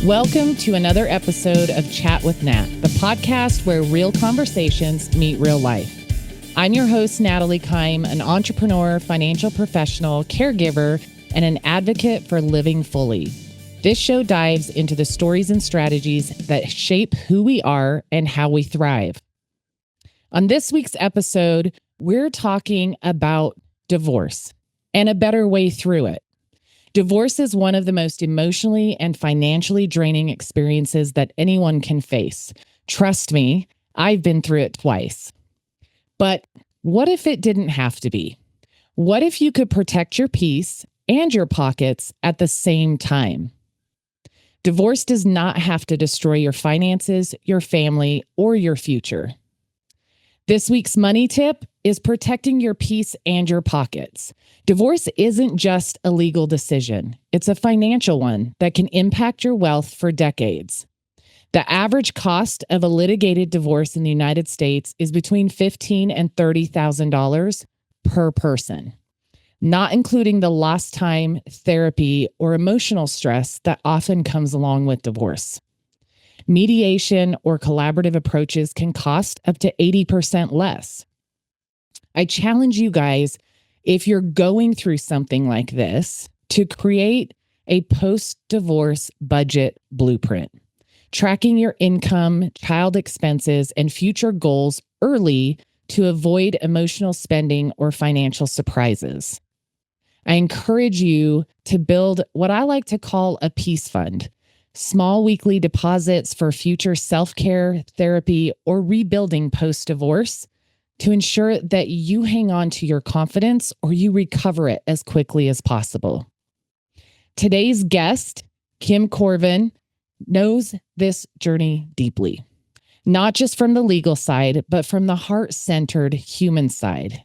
Welcome to another episode of Chat with Nat, the podcast where real conversations meet real life. I'm your host, Natalie Kim, an entrepreneur, financial professional, caregiver, and an advocate for living fully. This show dives into the stories and strategies that shape who we are and how we thrive. On this week's episode, we're talking about divorce and a better way through it. Divorce is one of the most emotionally and financially draining experiences that anyone can face. Trust me, I've been through it twice. But what if it didn't have to be? What if you could protect your peace and your pockets at the same time? Divorce does not have to destroy your finances, your family, or your future. This week's money tip is protecting your peace and your pockets. Divorce isn't just a legal decision. It's a financial one that can impact your wealth for decades. The average cost of a litigated divorce in the United States is between $15,000 and $30,000 per person, not including the lost time, therapy, or emotional stress that often comes along with divorce. Mediation or collaborative approaches can cost up to 80% less. I challenge you guys, if you're going through something like this, to create a post-divorce budget blueprint, tracking your income, child expenses, and future goals early to avoid emotional spending or financial surprises. I encourage you to build what I like to call a peace fund, small weekly deposits for future self-care, therapy, or rebuilding post-divorce to ensure that you hang on to your confidence or you recover it as quickly as possible. Today's guest, Kim Korven, knows this journey deeply, not just from the legal side, but from the heart-centered human side.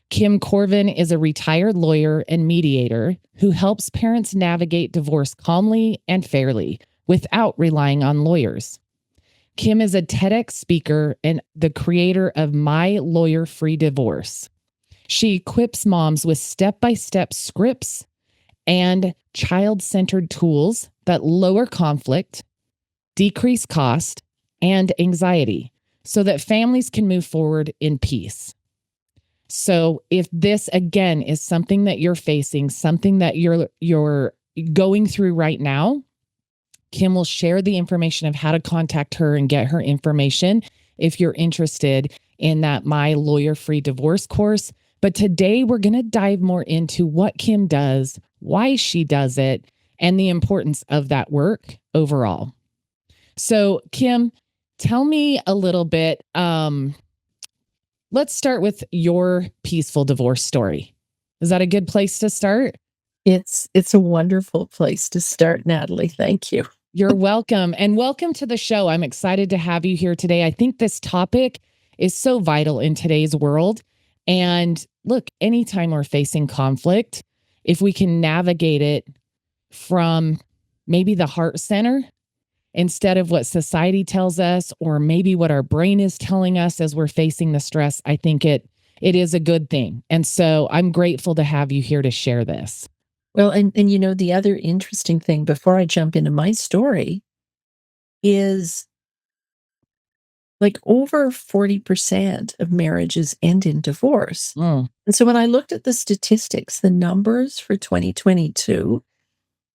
Kim Korven is a retired lawyer and mediator who helps parents navigate divorce calmly and fairly without relying on lawyers. Kim is a TEDx speaker and the creator of My Lawyer-Free Divorce. She equips moms with step-by-step scripts and child-centered tools that lower conflict, decrease cost, and anxiety so that families can move forward in peace. So if this, again, is something that you're facing, something that you're going through right now, Kim will share the information of how to contact her and get her information if you're interested in that My Lawyer-Free Divorce course. But today we're going to dive more into what Kim does, why she does it, and the importance of that work overall. So Kim, tell me a little bit. Let's start with your peaceful divorce story. Is that a good place to start? It's a wonderful place to start, Natalie. Thank you. You're welcome. And welcome to the show. I'm excited to have you here today. I think this topic is so vital in today's world. And look, anytime we're facing conflict, if we can navigate it from maybe the heart center instead of what society tells us, or maybe what our brain is telling us as we're facing the stress, I think it is a good thing. And so I'm grateful to have you here to share this. Well, and you know, the other interesting thing before I jump into my story is like over 40% of marriages end in divorce. And so when I looked at the statistics, the numbers for 2022,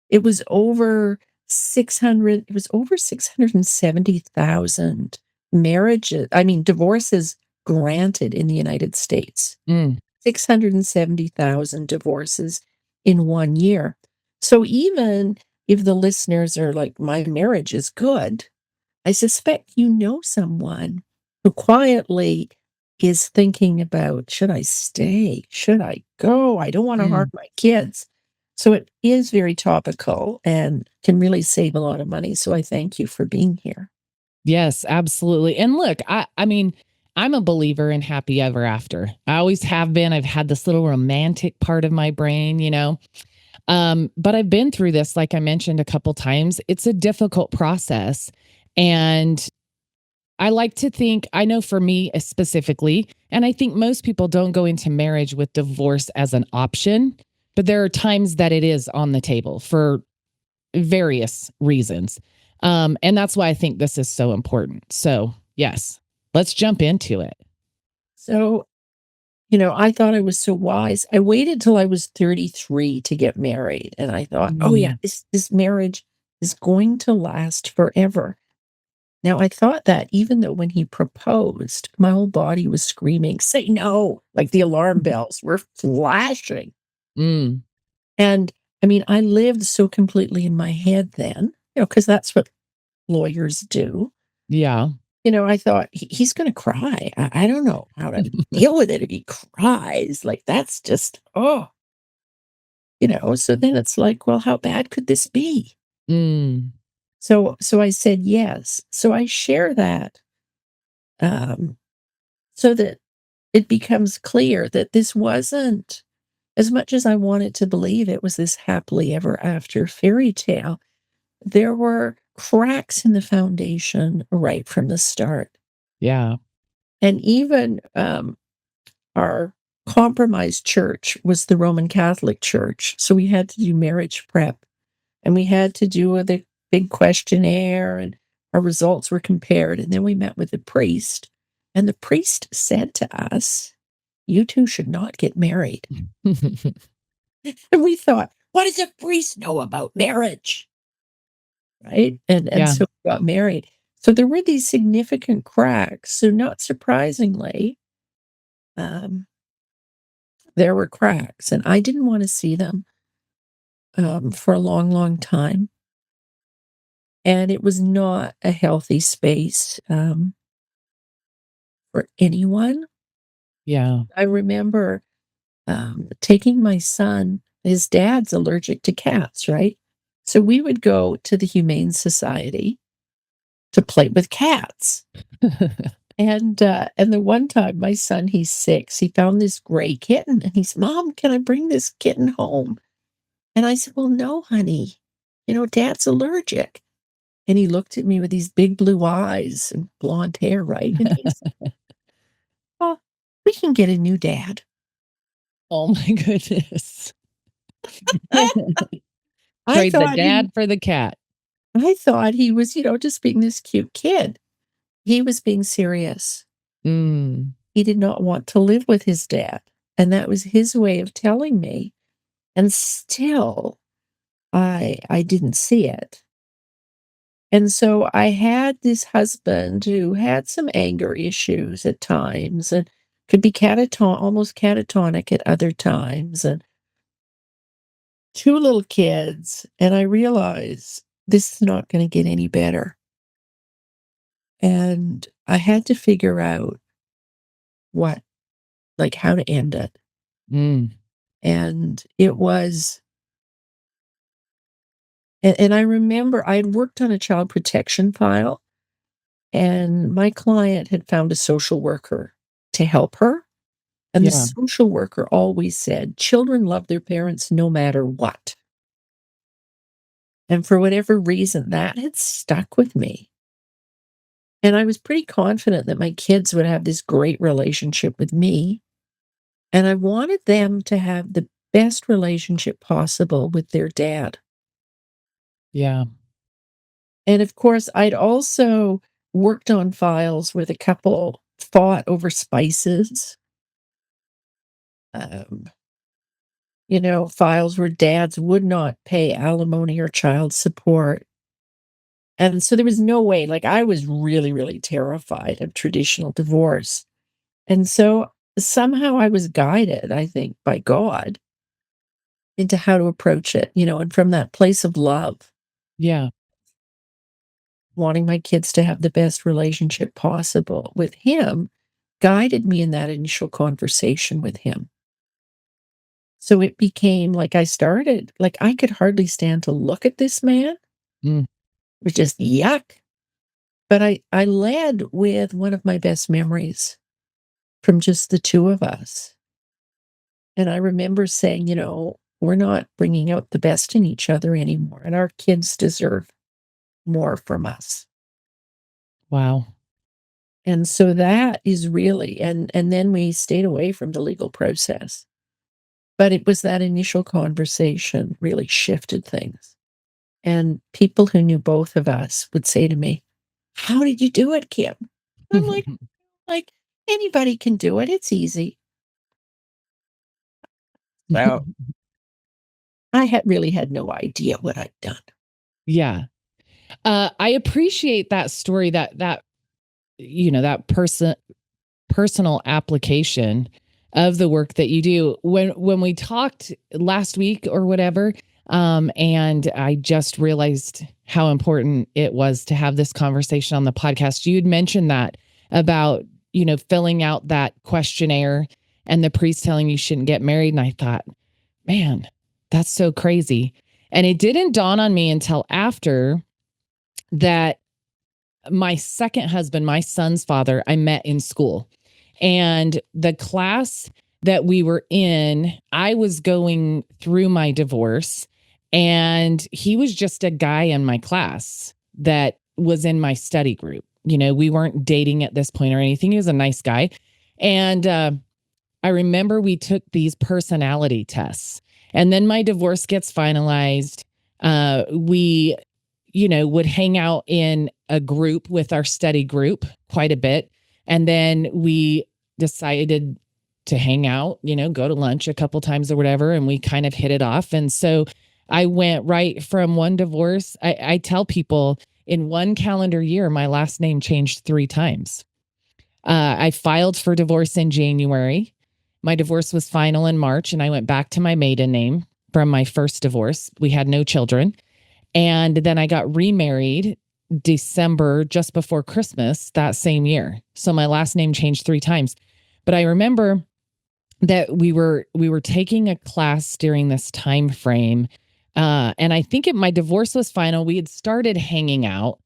it was over 670,000 marriages, divorces granted in the United States. 670,000 divorces in 1 year. So even if the listeners are like, my marriage is good, I suspect you know someone who quietly is thinking about, should I stay? Should I go? I don't want to harm my kids. So it is very topical and can really save a lot of money. So I thank you for being here. Yes, absolutely. And look, I mean, I'm a believer in happy ever after. I always have been. I've had this little romantic part of my brain, you know. But I've been through this, like I mentioned a couple times. It's a difficult process. And I like to think, I know for me specifically, and I think most people don't go into marriage with divorce as an option, but there are times that it is on the table for various reasons. And that's why I think this is so important. So, yes, let's jump into it. So, I thought I was so wise. I waited till I was 33 to get married, and I thought, "Oh, yeah, Mm, this marriage is going to last forever." Now, I thought that even though when he proposed, my whole body was screaming, "Say no!" Like the alarm bells were flashing. mm, And, I mean, I lived so completely in my head then, because that's what lawyers do. yeah. I thought, He's gonna cry. I don't know how to deal with it if he cries, like, that's just, oh." So then it's like, well, how bad could this be? Mm, So I said yes. So I share that, um, so that it becomes clear that this wasn't, as much as I wanted to believe it was this happily ever after fairy tale, there were cracks in the foundation right from the start. yeah. And even, our compromised church was the Roman Catholic Church, so we had to do marriage prep, and we had to do the big questionnaire, and our results were compared, and then we met with the priest, and the priest said to us, "You 2 should not get married." And we thought, "What does a priest know about marriage?" Right? And Yeah. so we got married. So there were these significant cracks, so not surprisingly, um, there were cracks, and I didn't wanna see them, for a long, long time, and it was not a healthy space, for anyone. Yeah. I remember, taking my son. His dad's allergic to cats, right? So we would go to the Humane Society to play with cats. And the one time my son, he's 6, he found this gray kitten, and he said, "Mom, can I bring this kitten home?" And I said, "Well, no, honey. Dad's allergic." And he looked at me with these big blue eyes and blonde hair, right? And he said, "Well, we can get a new dad." Oh my goodness. I Trade the thought he dad for the cat. I thought he was, just being this cute kid. He was being serious. Mm, He did not want to live with his dad, and that was his way of telling me, and still I didn't see it. And so I had this husband who had some anger issues at times and could be almost catatonic at other times, and 2 little kids, and I realized this is not gonna get any better. And I had to figure out what like, how to end it. mm, And it was and I remember I had worked on a child protection file, and my client had found a social worker to help her, and the yeah. social worker always said, "Children love their parents no matter what." And for whatever reason, that had stuck with me. And I was pretty confident that my kids would have this great relationship with me, and I wanted them to have the best relationship possible with their dad. Yeah. And of course, I'd also worked on files where the couple fought over spices, um, files where dads would not pay alimony or child support. And so there was no way, like, I was really, really terrified of traditional divorce. And so somehow I was guided, I think, by God into how to approach it, and from that place of love, Yeah. wanting my kids to have the best relationship possible with him, guided me in that initial conversation with him. So it became like I could hardly stand to look at this man. Mm, It was just yuck. But I led with one of my best memories from just the 2 of us. And I remember saying, "We're not bringing out the best in each other anymore, and our kids deserve more from us." wow. And so that is really, and then we stayed away from the legal process. But it was that initial conversation really shifted things. And people who knew both of us would say to me, "How did you do it, Kim?" I'm like, anybody can do it. It's easy. So I had really had no idea what I'd done. Yeah. I appreciate that story, that that personal application of the work that you do. When we talked last week or whatever, and I just realized how important it was to have this conversation on the podcast. You had mentioned that about, filling out that questionnaire and the priest telling you shouldn't get married. And I thought, man, that's so crazy. And it didn't dawn on me until after that my second husband, my son's father, I met in school. And the class that we were in, I was going through my divorce, and he was just a guy in my class that was in my study group. We weren't dating at this point or anything. He was a nice guy. And I remember we took these personality tests, and then my divorce gets finalized. We would hang out in a group with our study group quite a bit. And then we decided to hang out, go to lunch a couple times or whatever. And we kind of hit it off. And so I went right from one divorce. I tell people in one calendar year, my last name changed 3 times. I filed for divorce in January. My divorce was final in March, and I went back to my maiden name from my first divorce. We had no children. And then I got remarried December, just before Christmas that same year. So my last name changed 3 times. But I remember that we were taking a class during this time frame. And I think my divorce was final. We had started hanging out,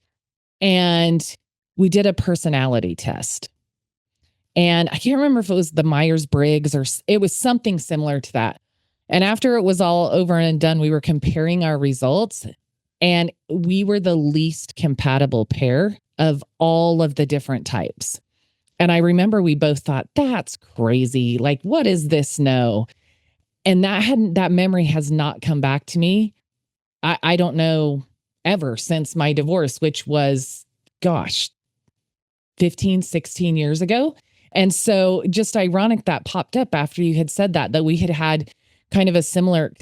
and we did a personality test. And I can't remember if it was the Myers-Briggs or it was something similar to that. And after it was all over and done, we were comparing our results. And we were the least compatible pair of all of the different types. And I remember we both thought, that's crazy. Like, what is this? No. And that memory has not come back to me. I don't know, ever since my divorce, which was, 15, 16 years ago. And so just ironic that popped up after you had said that we had kind of a similar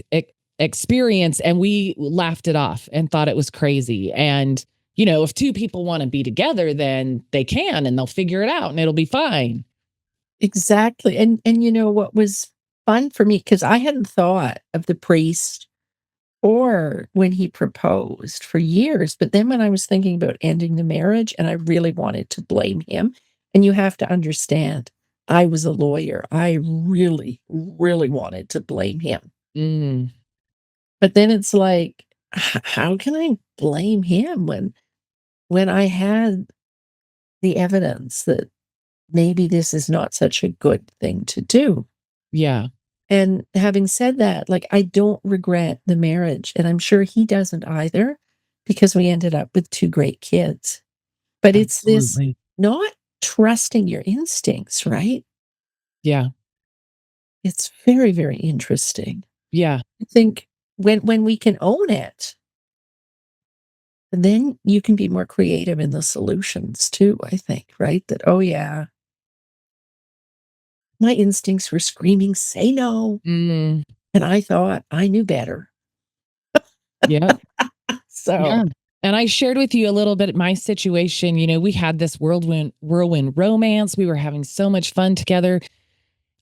experience, and we laughed it off and thought it was crazy. And, if 2 people want to be together, then they can, and they'll figure it out and it'll be fine. Exactly. And what was fun for me, because I hadn't thought of the priest or when he proposed for years. But then when I was thinking about ending the marriage, and I really wanted to blame him, and you have to understand, I was a lawyer. I really, really wanted to blame him. Mm. But then it's like, how can I blame him when I had the evidence that maybe this is not such a good thing to do? Yeah. And having said that, like, I don't regret the marriage, and I'm sure he doesn't either, because we ended up with 2 great kids. But it's this Absolutely. not trusting your instincts, right? Yeah. It's very, very interesting. Yeah. I think when we can own it, then you can be more creative in the solutions too, I think, right? That, oh yeah, my instincts were screaming, say no. Mm. And I thought I knew better. Yeah. So Yeah. And I shared with you a little bit my situation. We had this whirlwind romance. We were having so much fun together.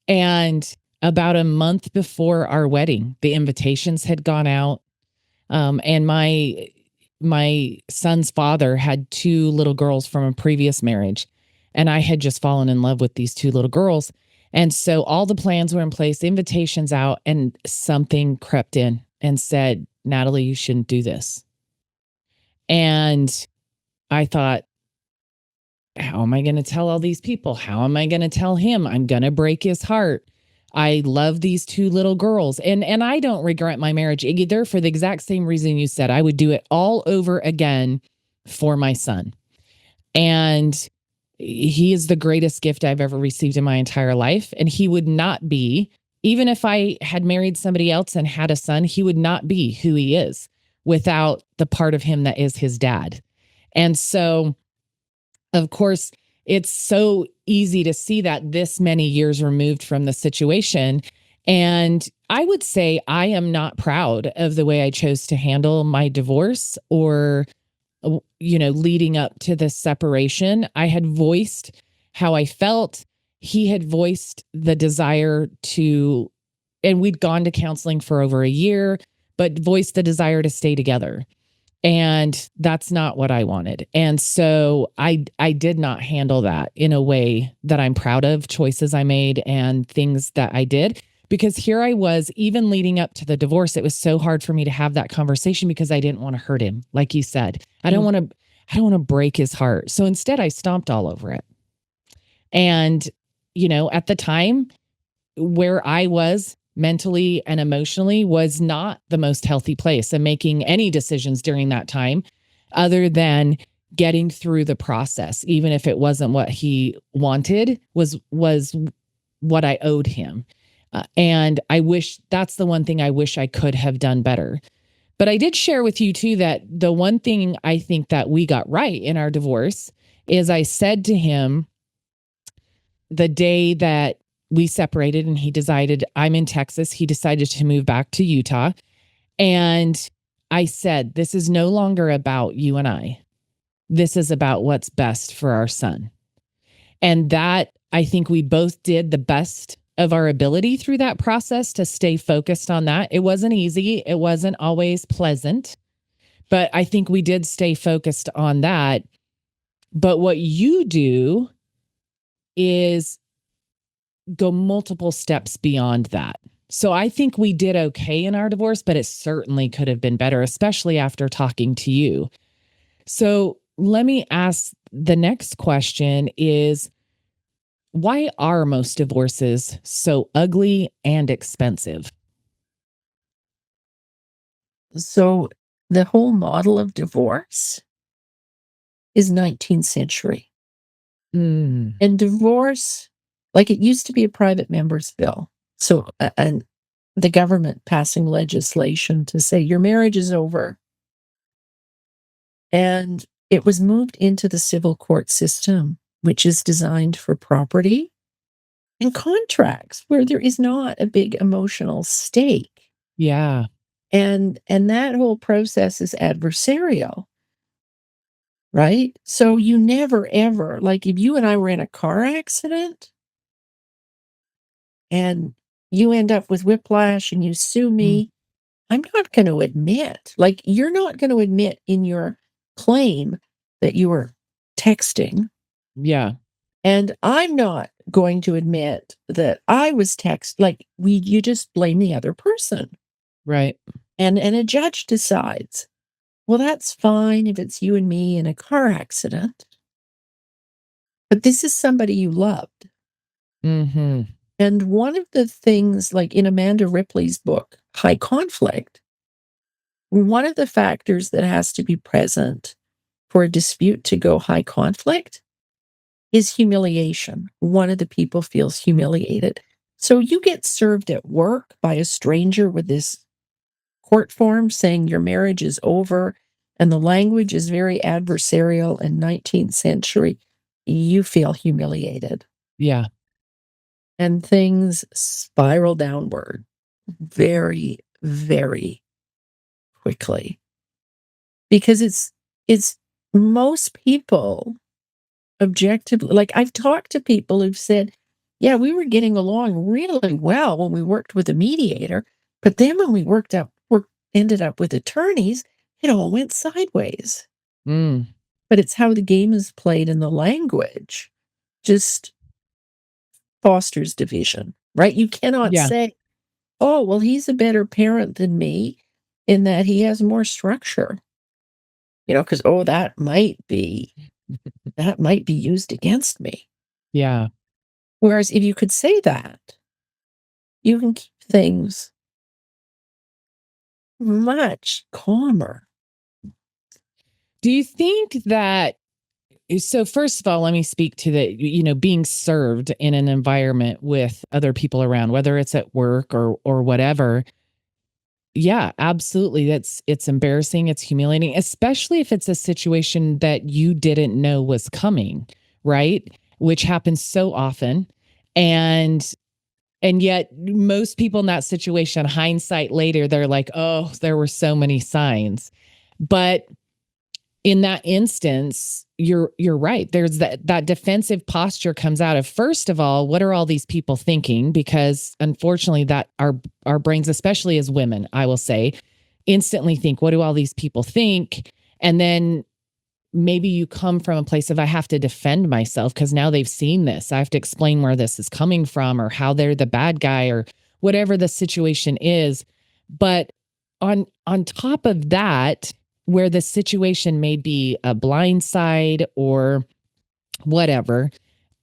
And about a month before our wedding, the invitations had gone out. And my son's father had 2 little girls from a previous marriage. And I had just fallen in love with these 2 little girls. And so all the plans were in place, invitations out, and something crept in and said, Natalie, you shouldn't do this. And I thought, how am I going to tell all these people? How am I going to tell him? I'm going to break his heart. I love these 2 little girls. And I don't regret my marriage either, for the exact same reason you said. I would do it all over again for my son. And he is the greatest gift I've ever received in my entire life. And he would not be, even if I had married somebody else and had a son, he would not be who he is without the part of him that is his dad. And so, of course, it's so easy to see that this many years removed from the situation. And I would say I am not proud of the way I chose to handle my divorce or, leading up to this separation. I had voiced how I felt. He had voiced the desire to, and we'd gone to counseling for over a year, but voiced the desire to stay together. And that's not what I wanted. And so I did not handle that in a way that I'm proud of, choices I made and things that I did. Because here I was, even leading up to the divorce, it was so hard for me to have that conversation because I didn't want to hurt him. Like you said, I don't want to break his heart. So instead I stomped all over it. And, at the time where I was mentally and emotionally was not the most healthy place, and making any decisions during that time other than getting through the process, even if it wasn't what he wanted, was what I owed him. And I wish that's the one thing I wish I could have done better. But I did share with you too that the one thing I think that we got right in our divorce is I said to him the day that we separated and he decided, I'm in Texas, he decided to move back to Utah. And I said, this is no longer about you and I. This is about what's best for our son. And that, I think we both did the best of our ability through that process to stay focused on that. It wasn't easy. It wasn't always pleasant, but I think we did stay focused on that. But what you do is go multiple steps beyond that. So I think we did okay in our divorce, but it certainly could have been better, especially after talking to you. So let me ask, the next question is, why are most divorces so ugly and expensive? So the whole model of divorce is 19th century. And divorce, like, it used to be a private member's bill. So, and the government passing legislation to say your marriage is over. And it was moved into the civil court system, which is designed for property and contracts where there is not a big emotional stake. Yeah. And that whole process is adversarial. Right? So you never, ever, like if you and I were in a car accident and you end up with whiplash and you sue me, I'm not going to admit, like, you're not going to admit in your claim that you were texting. Yeah. And I'm not going to admit that I was like, you just blame the other person. Right. And a judge decides, well, that's fine if it's you and me in a car accident. But this is somebody you loved. Mm-hmm. And one of the things, like in Amanda Ripley's book, High Conflict, one of the factors that has to be present for a dispute to go high conflict is humiliation. One of the people feels humiliated. So you get served at work by a stranger with this court form saying your marriage is over, and the language is very adversarial in 19th century. You feel humiliated. Yeah. And things spiral downward very, very quickly. Because it's most people objectively, like, I've talked to people who've said, yeah, we were getting along really well when we worked with a mediator, but then when we ended up with attorneys, it all went sideways. But it's how the game is played, and the language just fosters division, right? You cannot say, oh, well, he's a better parent than me in that he has more structure, because, oh, that might be used against me. Yeah. Whereas if you could say that, you can keep things much calmer. Do you think that, so first of all, let me speak to the, being served in an environment with other people around, whether it's at work or whatever. Yeah, absolutely. It's embarrassing, it's humiliating, especially if it's a situation that you didn't know was coming, right? Which happens so often. And yet most people in that situation, hindsight later, they're like, "Oh, there were so many signs." But in that instance, you're right. There's that defensive posture comes out of, first of all, what are all these people thinking? Because unfortunately, that our brains, especially as women, I will say, instantly think, what do all these people think? And then maybe you come from a place of, I have to defend myself because now they've seen this. I have to explain where this is coming from or how they're the bad guy or whatever the situation is. But on top of that, where the situation may be a blind side or whatever,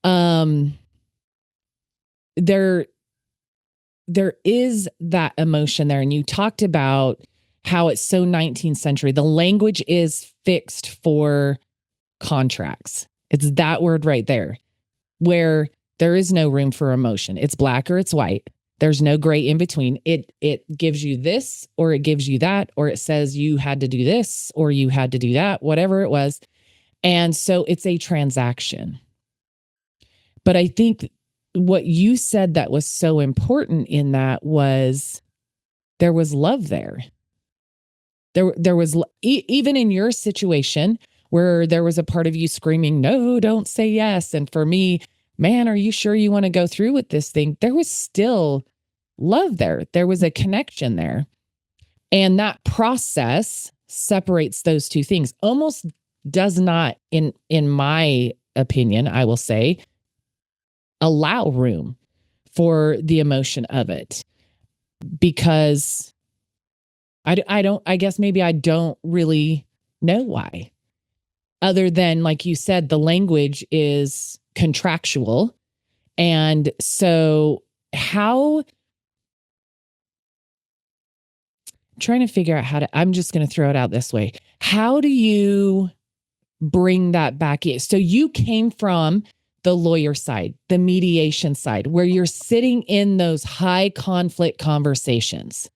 um, there there is that emotion there. And you talked about how it's so 19th century. The language is fixed for contracts. It's that word right there, where there is no room for emotion. It's black or it's white. There's no gray in between. It gives you this or it gives you that, or it says you had to do this or you had to do that, whatever it was. And so it's a transaction. But I think what you said that was so important in that was there was love there. There was even in your situation where there was a part of you screaming, "No, don't say yes." And for me, man, are you sure you want to go through with this thing? There was still love there. There was a connection there. And that process separates those two things. Almost does not, in my opinion, I will say, allow room for the emotion of it, because I guess maybe I don't really know why, other than, like you said, the language is contractual. And so I'm trying to figure out I'm just going to throw it out this way. How do you bring that back in? So you came from the lawyer side, the mediation side, where you're sitting in those high conflict conversations.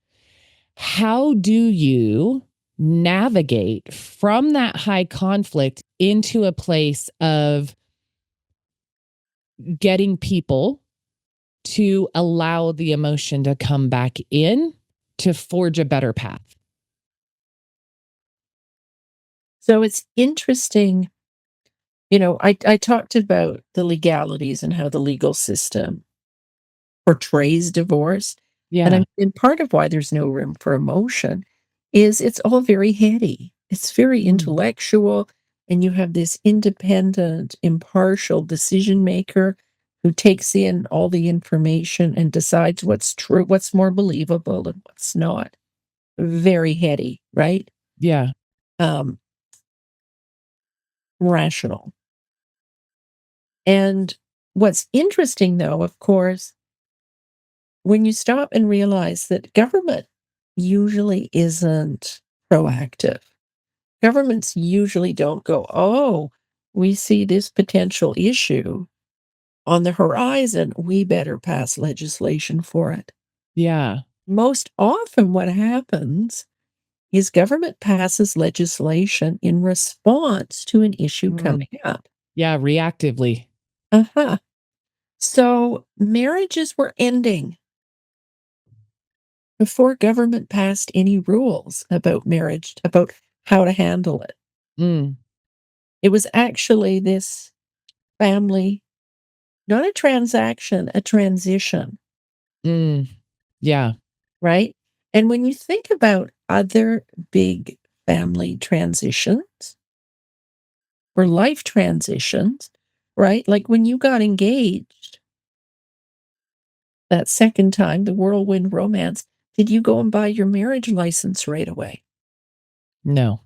How do you navigate from that high conflict into a place of getting people to allow the emotion to come back in to forge a better path? So it's interesting. I talked about the legalities and how the legal system portrays divorce. Yeah. And part of why there's no room for emotion is it's all very heady. It's very Mm. intellectual, and you have this independent, impartial decision maker who takes in all the information and decides what's true, what's more believable, and what's not. Very heady, right? Yeah. Um, Rational. And what's interesting, though, of course, when you stop and realize that government usually isn't proactive, governments usually don't go, "Oh, we see this potential issue on the horizon. We better pass legislation for it." Yeah. Most often, what happens is government passes legislation in response to an issue Mm. coming up. Yeah. Reactively. Uh-huh. So marriages were ending before government passed any rules about marriage, about how to handle it. Mm. It was actually this family, not a transaction, a transition, Mm. Yeah. right? And when you think about other big family transitions or life transitions, right? Like when you got engaged that second time, the whirlwind romance, did you go and buy your marriage license right away? No.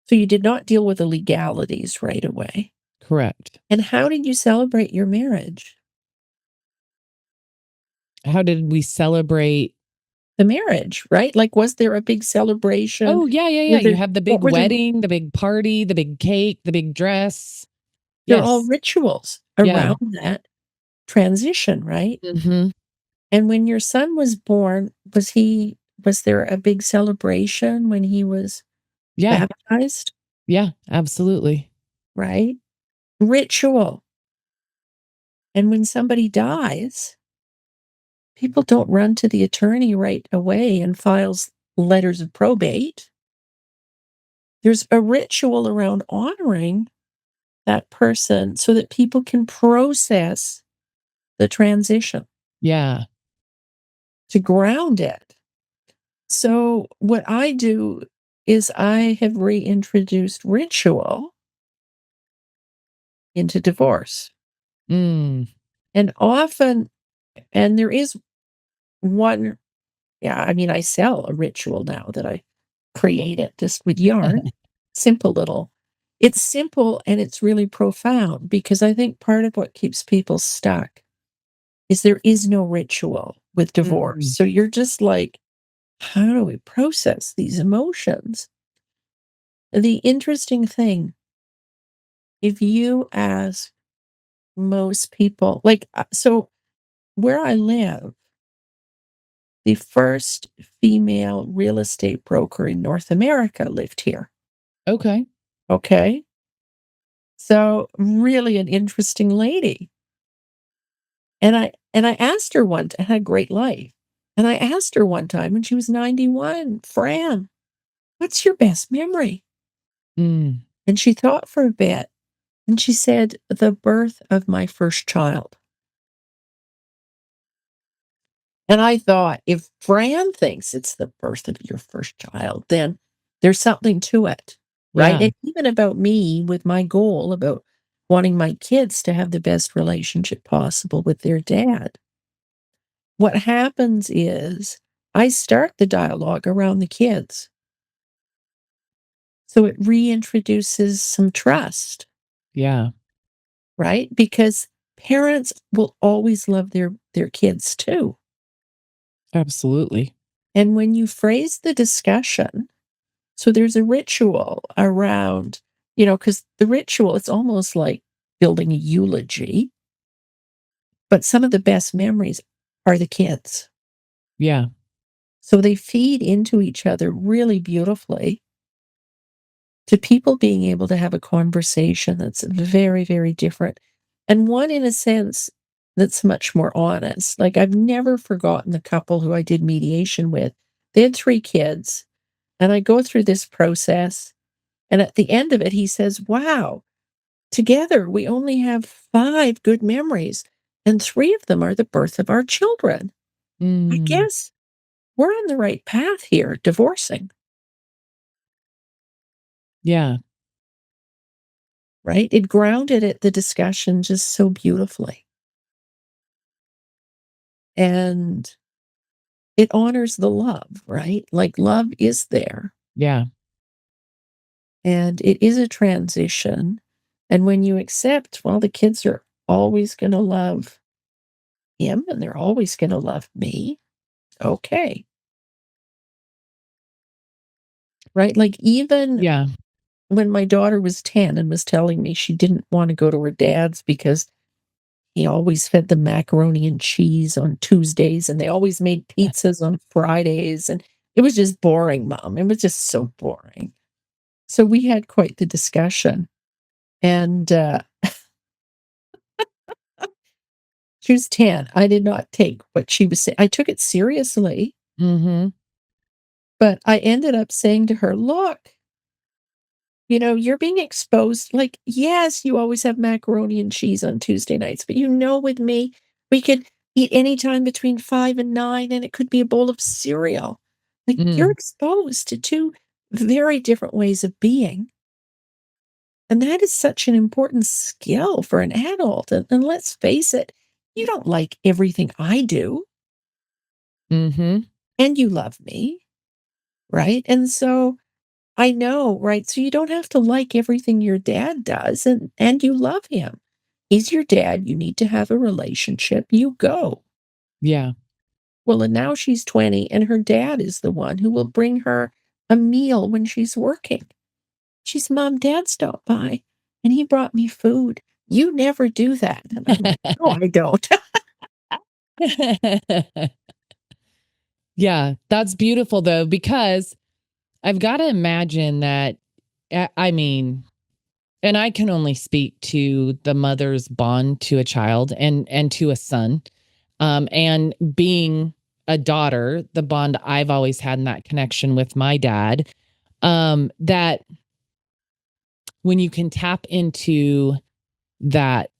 So you did not deal with the legalities right away. Correct. And how did you celebrate your marriage? How did we celebrate? The marriage, right? Like, was there a big celebration? Oh, yeah, yeah, yeah. Were You there have the what big were the wedding, the big party, the big cake, the big dress. they're all Yes. rituals Yeah. around that transition, right? Hmm. And when your son was born, was there a big celebration when he was Yeah. baptized? Yeah, absolutely. Right? Ritual. And when somebody dies, people don't run to the attorney right away and files letters of probate. There's a ritual around honoring that person so that people can process the transition, Yeah. to ground it. So what I do is I have reintroduced ritual into divorce. Mm. And often, and there is one, yeah, I mean, I sell a ritual now that I created just with yarn. Simple little. It's simple and it's really profound because I think part of what keeps people stuck is there is no ritual with divorce. Mm. So you're just like, how do we process these emotions? The interesting thing, if you ask most people, like, so where I live, the first female real estate broker in North America lived here. Okay. Okay. So really an interesting lady. And I asked her one time, had a great life. And I asked her one time when she was 91, Fran, what's your best memory? Mm. And she thought for a bit and she said, the birth of my first child. And I thought, if Fran thinks it's the birth of your first child, then there's something to it, right? Yeah. And even about me with my goal about wanting my kids to have the best relationship possible with their dad. What happens is I start the dialogue around the kids. So it reintroduces some trust, Yeah. right? Because parents will always love their kids too. Absolutely. And when you phrase the discussion, so there's a ritual around, because the ritual, it's almost like building a eulogy, but some of the best memories are the kids. Yeah. So they feed into each other really beautifully to people being able to have a conversation that's very, very different. And one, in a sense, that's much more honest. Like, I've never forgotten the couple who I did mediation with. They had 3 kids, and I go through this process. And at the end of it, he says, wow, together we only have 5 good memories, and 3 of them are the birth of our children. I Mm. guess we're on the right path here, divorcing, Yeah. right? It grounded the discussion just so beautifully. And it honors the love, right? Like, love is there, Yeah. and it is a transition. And when you accept, well, the kids are always going to love him and they're always going to love me. Okay. Right? Like, even Yeah. when my daughter was 10 and was telling me she didn't want to go to her dad's because he always fed them macaroni and cheese on Tuesdays and they always made pizzas on Fridays. And it was just boring, Mom. It was just so boring. So we had quite the discussion. And she was 10. I did not take what she was saying. I took it seriously, Mhm. but I ended up saying to her, look, you're being exposed. Like, yes, you always have macaroni and cheese on Tuesday nights, but with me, we could eat anytime between 5 and 9, and it could be a bowl of cereal. Like, you're Mm. exposed to 2 very different ways of being. And that is such an important skill for an adult. And let's face it, you don't like everything I do, Mhm. and you love me, right? And so I know, right? So you don't have to like everything your dad does, and you love him. He's your dad. You need to have a relationship. You go. Yeah. Well, and now she's 20, and her dad is the one who will bring her a meal when she's working. She's, Mom, Dad stopped by, and he brought me food. You never do that. And I'm like, no, I don't. Yeah, that's beautiful though, because I've got to imagine that, I mean, and I can only speak to the mother's bond to a child and to a son. And being a daughter, the bond I've always had in that connection with my dad, that when you can tap into that,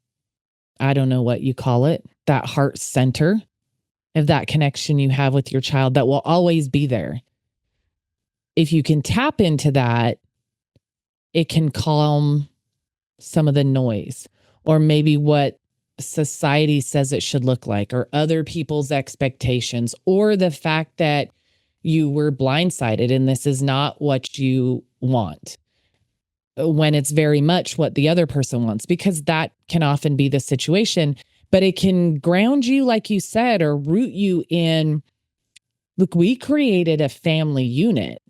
I don't know what you call it, that heart center of that connection you have with your child that will always be there. If you can tap into that, it can calm some of the noise, or maybe what society says it should look like, or other people's expectations, or the fact that you were blindsided and this is not what you want, when it's very much what the other person wants, because that can often be the situation. But it can ground you, like you said, or root you in, look, we created a family unit.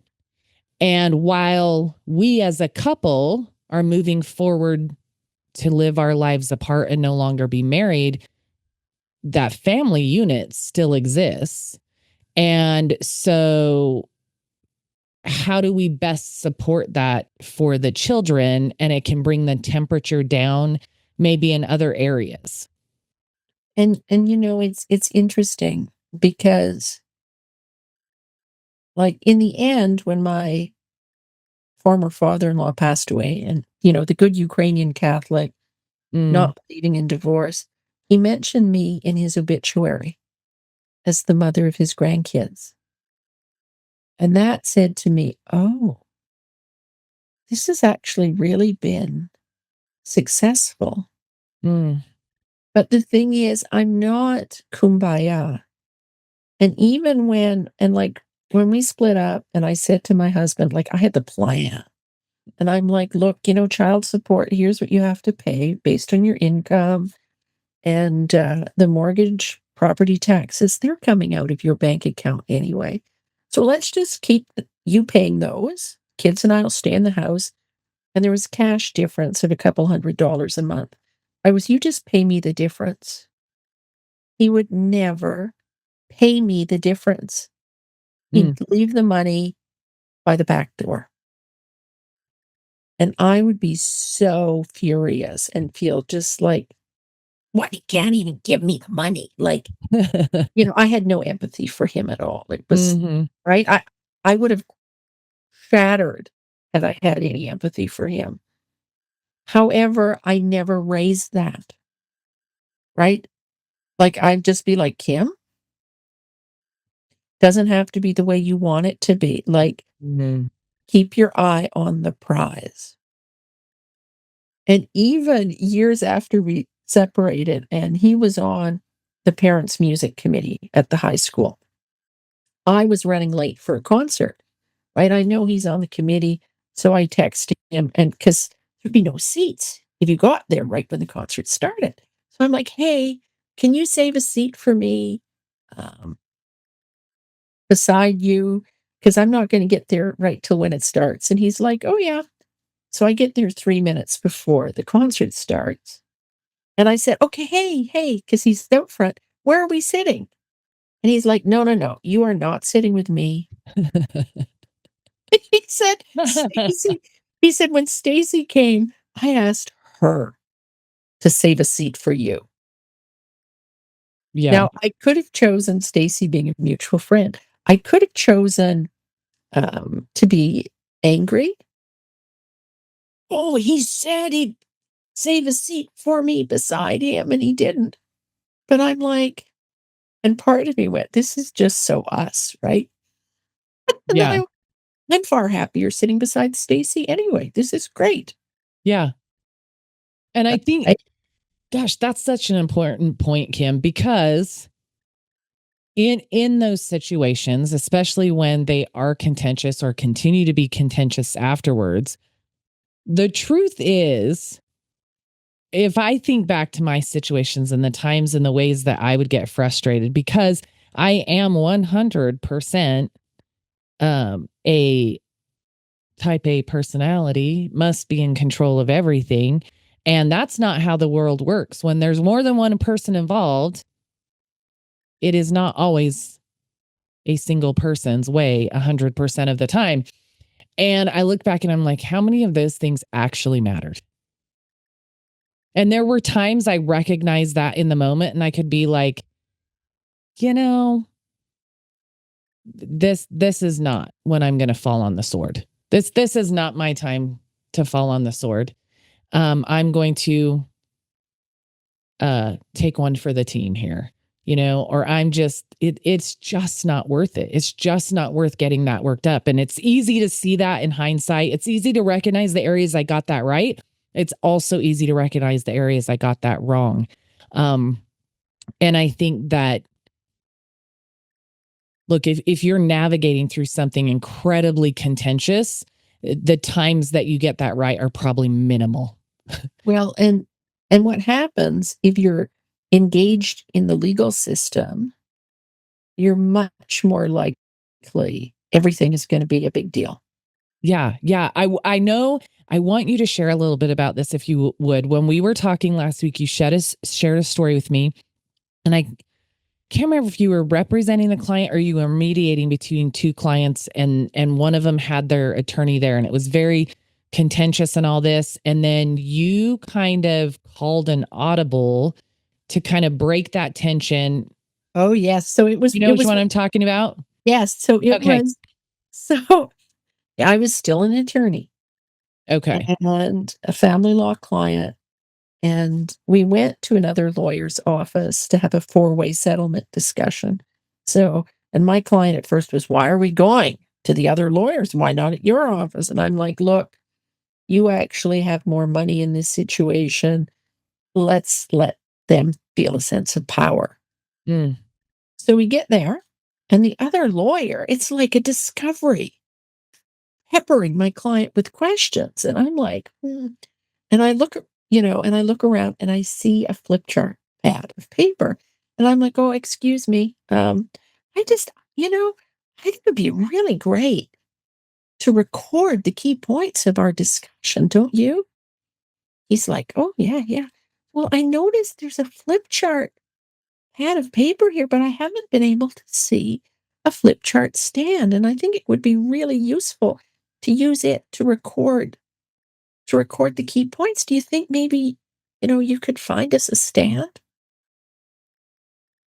And while we as a couple are moving forward to live our lives apart and no longer be married, that family unit still exists. And so, how do we best support that for the children? And it can bring the temperature down, maybe in other areas. And it's interesting because, like, in the end, when my former father-in-law passed away, and the good Ukrainian Catholic, Mm, not believing in divorce, he mentioned me in his obituary as the mother of his grandkids. And that said to me, oh, this has actually really been successful. mm, But the thing is, I'm not kumbaya. And even when we split up and I said to my husband, like, I had the plan. And I'm like, look, child support, here's what you have to pay based on your income. And the mortgage, property taxes, they're coming out of your bank account anyway. So let's just keep you paying those. Kids and I'll stay in the house. And there was cash difference of a couple $100 a month. You just pay me the difference. He would never pay me the difference. mm. He'd leave the money by the back door. And I would be so furious and feel just like, what? He can't even give me the money. Like, I had no empathy for him at all. It was Mhm. right. I would have shattered had I had any empathy for him. However, I never raised that. Right. Like, I'd just be like, Kim, doesn't have to be the way you want it to be. Like, Mhm. keep your eye on the prize. And even years after we separated, and he was on the parents' music committee at the high school, I was running late for a concert, right? I know he's on the committee, so I texted him, and because there'd be no seats if you got there right when the concert started. So I'm like, hey, can you save a seat for me um, beside you? Because I'm not going to get there right till when it starts. And he's like, oh, yeah. So I get there 3 minutes before the concert starts. And I said, okay, hey, because he's out front. Where are we sitting? And he's like, no, no, no, you are not sitting with me. He said, Stacy, he said, when Stacy came, I asked her to save a seat for you. Yeah. Now, I could have chosen Stacy being a mutual friend. I could have chosen to be angry. Oh, he said he'd save a seat for me beside him, and he didn't. But I'm like, and part of me went, this is just so us, right? And then Yeah. I'm far happier sitting beside Stacy anyway. This is great. Yeah. And I think, I, gosh, that's such an important point, Kim, because in those situations, especially when they are contentious or continue to be contentious afterwards, the truth is, if I think back to my situations and the times and the ways that I would get frustrated, because I am 100% a type A personality, must be in control of everything. And that's not how the world works. When there's more than one person involved, it is not always a single person's way 100% of the time. And I look back and I'm like, how many of those things actually mattered? And there were times I recognized that in the moment and I could be like, you know, this is not when I'm going to fall on the sword. This is not my time to fall on the sword. I'm going to take one for the team here, or it's just not worth it. It's just not worth getting that worked up. And it's easy to see that in hindsight. It's easy to recognize the areas I got that right. It's also easy to recognize the areas I got that wrong. And I think that, look, if you're navigating through something incredibly contentious, the times that you get that right are probably minimal. Well, and what happens if you're engaged in the legal system, you're much more likely everything is going to be a big deal. Yeah. I know. I want you to share a little bit about this, if you would. When we were talking last week, you shared a story with me, and I can't remember if you were representing the client or you were mediating between two clients, and one of them had their attorney there, and it was very contentious and all this. And then you kind of called an audible to kind of break that tension. Oh, yes. So it was, which one I'm talking about? Yes. So it was, so I was still an attorney. Okay. And a family law client. And we went to another lawyer's office to have a 4-way settlement discussion. So, and my client at first was, why are we going to the other lawyers? Why not at your office? And I'm like, look, you actually have more money in this situation. Let's let them feel a sense of power. Mm. So we get there, and the other lawyer, it's like a discovery, peppering my client with questions. And I'm like, and I look, and I look around and I see a flip chart pad of paper. And I'm like, oh, excuse me. I just, I think it would be really great to record the key points of our discussion, don't you? He's like, oh, yeah. Well, I noticed there's a flip chart pad of paper here, but I haven't been able to see a flip chart stand. And I think it would be really useful to use it to record the key points. Do you think maybe, you could find us a stand?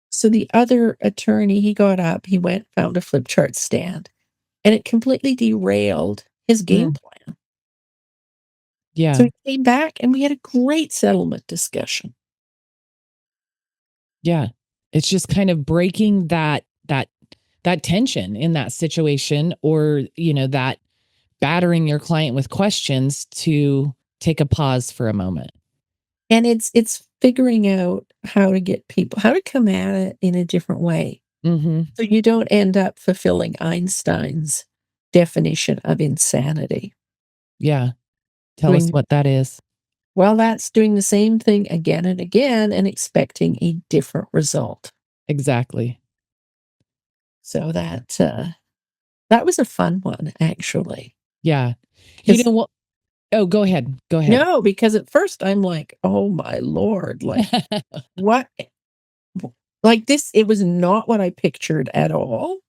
So the other attorney, he got up, he went, found a flip chart stand, and it completely derailed his game plan. Yeah. So he came back and we had a great settlement discussion. Yeah. It's just kind of breaking that tension in that situation, or, that battering your client with questions to take a pause for a moment. And it's figuring out how to come at it in a different way. Mm-hmm. So you don't end up fulfilling Einstein's definition of insanity. Yeah. Tell us what that is. Well, that's doing the same thing again and again and expecting a different result. Exactly. So that was a fun one, actually. Yeah. You know what? Oh, go ahead. No, because at first I'm like, oh my Lord, like what? Like this, it was not what I pictured at all.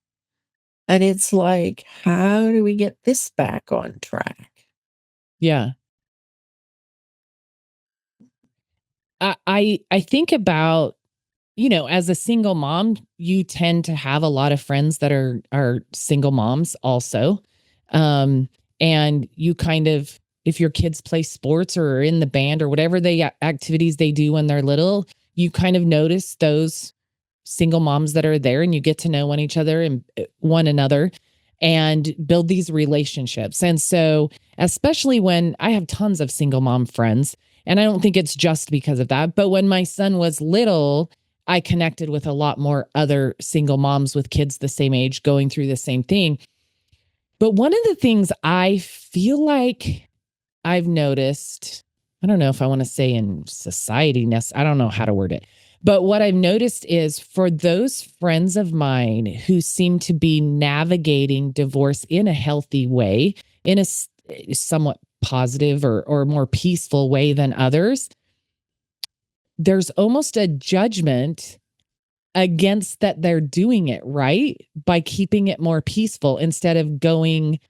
And it's like, how do we get this back on track? Yeah. I think about, as a single mom, you tend to have a lot of friends that are single moms also. And you kind of, if your kids play sports or are in the band or whatever activities they do when they're little, you kind of notice those single moms that are there, and you get to know one another and build these relationships. And so, especially when I have tons of single mom friends, and I don't think it's just because of that, but when my son was little, I connected with a lot more other single moms with kids the same age going through the same thing. But one of the things I feel like I've noticed, I don't know if I want to say in society, I don't know how to word it, but what I've noticed is for those friends of mine who seem to be navigating divorce in a healthy way, in a somewhat positive or more peaceful way than others, there's almost a judgment against that they're doing it right by keeping it more peaceful instead of going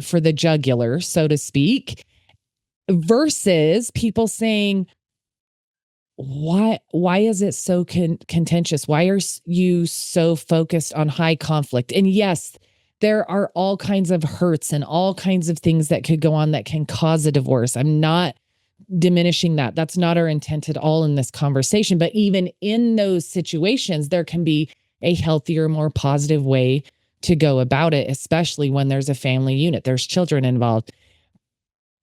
for the jugular, so to speak, versus people saying, why is it so contentious? Why are you so focused on high conflict? And yes, there are all kinds of hurts and all kinds of things that could go on that can cause a divorce. I'm not diminishing that. That's not our intent at all in this conversation. But even in those situations, there can be a healthier, more positive way to go about it, especially when there's a family unit, there's children involved.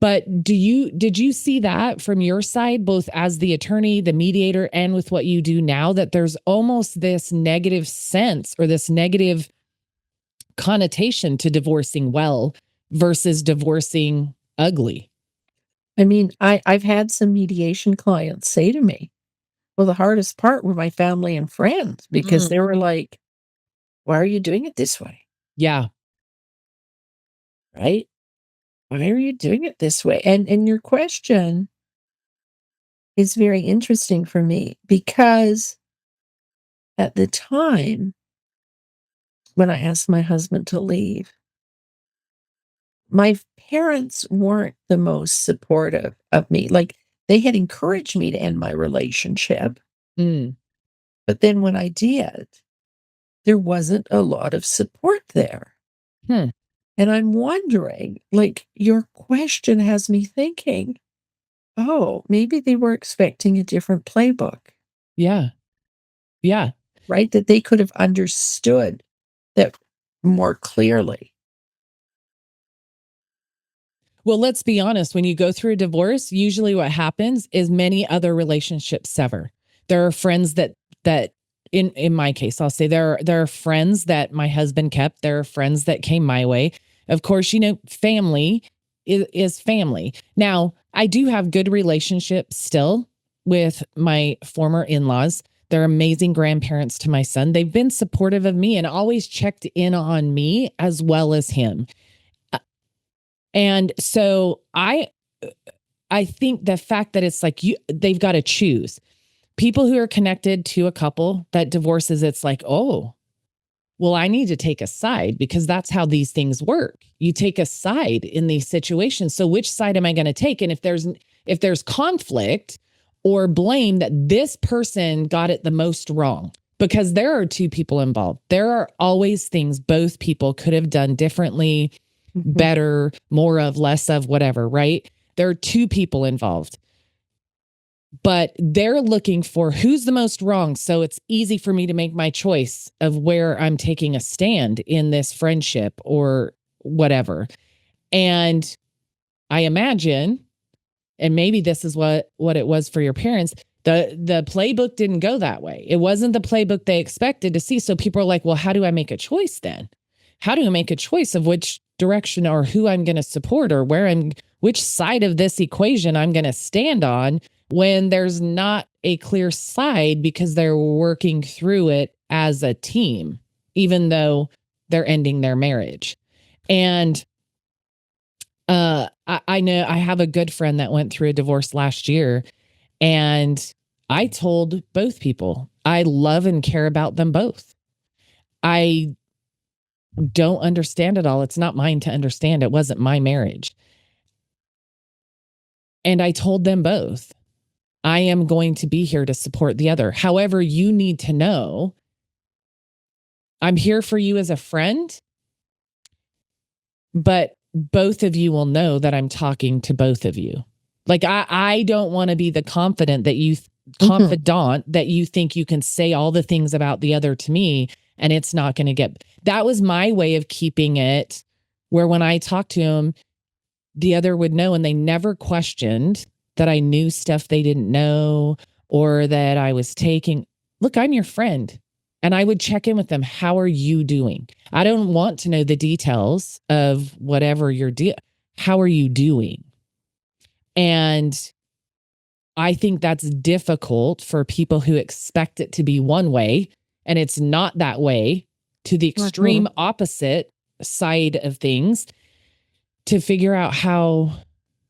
But did you see that from your side, both as the attorney, the mediator, and with what you do now, that there's almost this negative sense or this negative connotation to divorcing well versus divorcing ugly? I mean, I've had some mediation clients say to me, well, the hardest part were my family and friends because they were like, why are you doing it this way? Yeah. Right? Why are you doing it this way? And your question is very interesting for me because at the time when I asked my husband to leave, my parents weren't the most supportive of me. Like, they had encouraged me to end my relationship. Mm. But then when I did, there wasn't a lot of support there. Hmm. And I'm wondering, like, your question has me thinking, oh, maybe they were expecting a different playbook. Yeah. Yeah. Right? That they could have understood that more clearly. Well, let's be honest. When you go through a divorce, usually what happens is many other relationships sever. There are friends that in my case, I'll say there are friends that my husband kept. There are friends that came my way. Of course, family is family. Now, I do have good relationships still with my former in-laws. They're amazing grandparents to my son. They've been supportive of me and always checked in on me as well as him. And so I think the fact that it's like they've got to choose. People who are connected to a couple that divorces, it's like, oh, well, I need to take a side because that's how these things work. You take a side in these situations. So which side am I going to take? And if there's conflict or blame that this person got it the most wrong, because there are two people involved, there are always things both people could have done differently, better, more of, less of, whatever, right? There are two people involved. But they're looking for who's the most wrong. So it's easy for me to make my choice of where I'm taking a stand in this friendship or whatever. And I imagine, and maybe this is what it was for your parents, the playbook didn't go that way. It wasn't the playbook they expected to see. So people are like, well, how do I make a choice then? How do I make a choice of which direction or who I'm going to support or which side of this equation I'm going to stand on when there's not a clear side because they're working through it as a team, even though they're ending their marriage. And I know I have a good friend that went through a divorce last year, and I told both people I love and care about them both. I don't understand it all. It's not mine to understand. It wasn't my marriage. And I told them both, I am going to be here to support the other. However, you need to know I'm here for you as a friend, but both of you will know that I'm talking to both of you. Like, I don't want to be the confidant that you think you can say all the things about the other to me and it's not going to get. That was my way of keeping it where when I talked to him, the other would know, and they never questioned that I knew stuff they didn't know or that I was taking. Look, I'm your friend. And I would check in with them. How are you doing? I don't want to know the details of whatever you're doing. How are you doing? And I think that's difficult for people who expect it to be one way, and it's not that way, to the extreme opposite side of things, to figure out how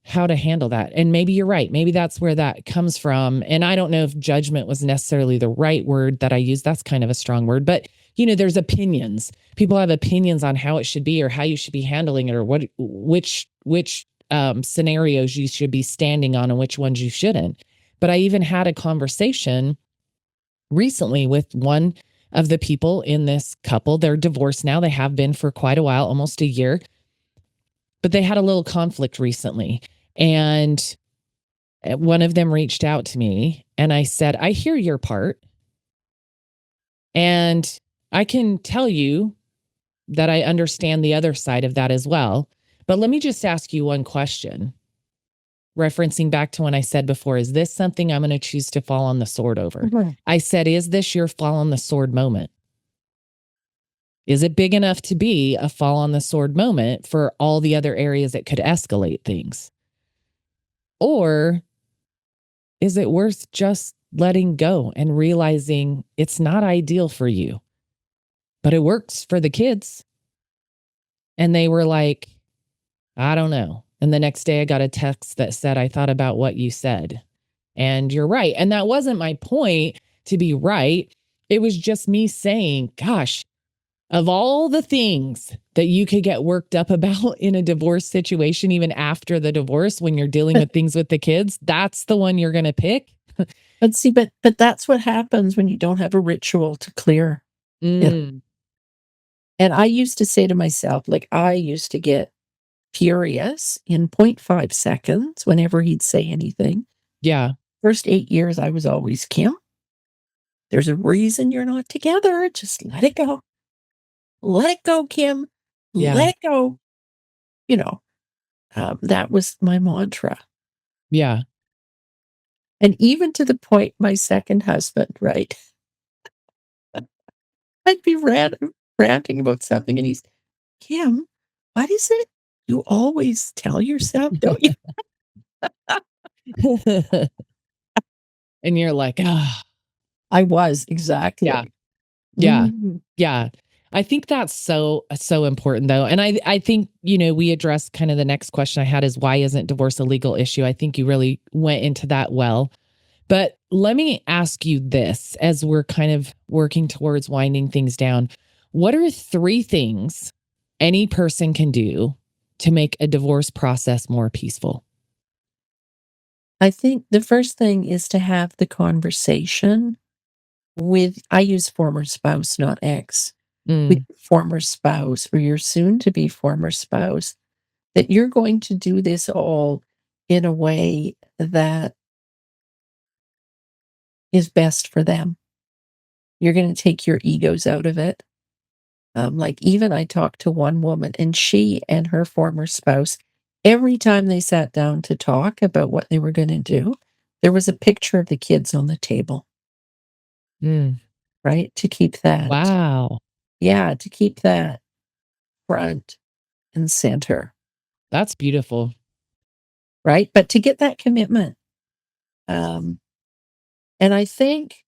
how to handle that. And maybe you're right. Maybe that's where that comes from. And I don't know if judgment was necessarily the right word that I used. That's kind of a strong word, but there's opinions. People have opinions on how it should be or how you should be handling it or which scenarios you should be standing on and which ones you shouldn't. But I even had a conversation recently with one of the people in this couple. They're divorced now. They have been for quite a while, almost a year. But they had a little conflict recently. And one of them reached out to me and I said, I hear your part. And I can tell you that I understand the other side of that as well. But let me just ask you one question. Referencing back to when I said before, is this something I'm going to choose to fall on the sword over? Mm-hmm. I said, is this your fall on the sword moment? Is it big enough to be a fall on the sword moment for all the other areas that could escalate things? Or is it worth just letting go and realizing it's not ideal for you, but it works for the kids? And they were like, I don't know. And the next day I got a text that said, I thought about what you said. And you're right. And that wasn't my point to be right. It was just me saying, gosh, of all the things that you could get worked up about in a divorce situation, even after the divorce, when you're dealing with things with the kids, that's the one you're going to pick. But see, but that's what happens when you don't have a ritual to clear it. And I used to say to myself, like, I used to get furious in 0.5 seconds whenever he'd say anything. Yeah. First 8 years, I was always, Kim, there's a reason you're not together. Just let it go. Let it go, Kim. Yeah. Let it go. That was my mantra. Yeah. And even to the point, my second husband, right? I'd be ranting about something, and he's, Kim, what is it you always tell yourself, don't you? And you're like, ah. I was, exactly. Yeah. Yeah. Mhm. Yeah. I think that's so important though. And I think, we addressed kind of the next question I had is why isn't divorce a legal issue? I think you really went into that well. But let me ask you this as we're kind of working towards winding things down. What are 3 things any person can do to make a divorce process more peaceful? I think the first thing is to have the conversation with, I use former spouse, not ex, with Mm, your former spouse or your soon to be former spouse, that you're going to do this all in a way that is best for them. You're going to take your egos out of it. Like, even I talked to one woman, and she and her former spouse, every time they sat down to talk about what they were going to do, there was a picture of the kids on the table, mm. right? To keep that, Wow. to keep that front and center, That's beautiful. right? But to get that commitment. Um, and I think,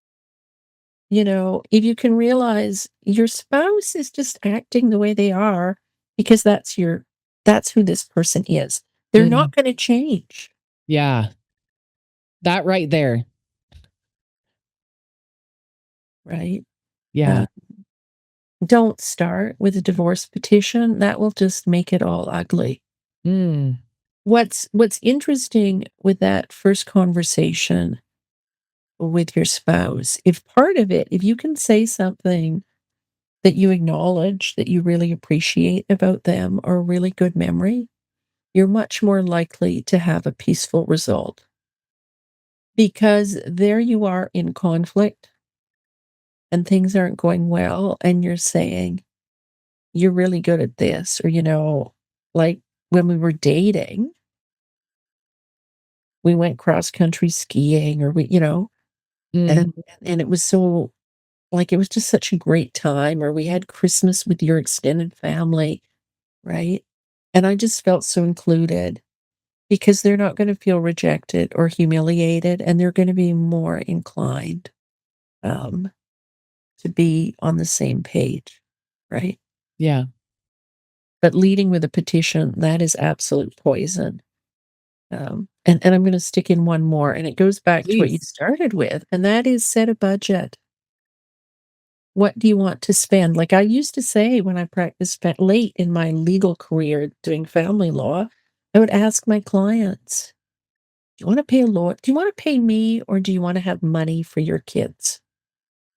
if you can realize your spouse is just acting the way they are because that's who this person is. They're Mm, not going to change, yeah. That right there. right? Yeah. Uh, don't start with a divorce petition. That will just make it all ugly. Mm, What's interesting with that first conversation with your spouse, if part of it, if you can say something that you acknowledge that you really appreciate about them or a really good memory, you're much more likely to have a peaceful result. Because there you are in conflict and things aren't going well, and you're saying, you're really good at this, or, like when we were dating, we went cross country skiing, or mm, and it was so, like, it was just such a great time, or we had Christmas with your extended family, right? And I just felt so included because they're not going to feel rejected or humiliated, and they're going to be more inclined um, to be on the same page, right? yeah. But leading with a petition, that is absolute poison. And I'm going to stick in one more, and it goes back to what you Please. started with, and that is set a budget. What do you want to spend? Like I used to say when I practiced late in my legal career doing family law, I would ask my clients, do you want to pay a lawyer? Do you want to pay me or do you want to have money for your kids?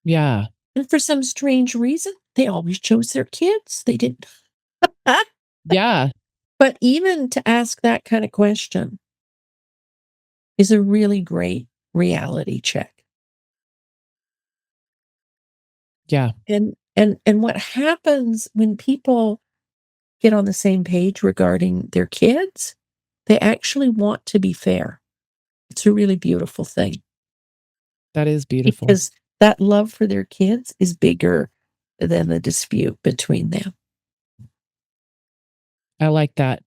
Yeah. And for some strange reason, they always chose their kids. They didn't. Yeah. But even to ask that kind of question is a really great reality check. Yeah. And what happens when people get on the same page regarding their kids, they actually want to be fair. It's a really beautiful thing That is beautiful. because that love for their kids is bigger than the dispute between them. I like that.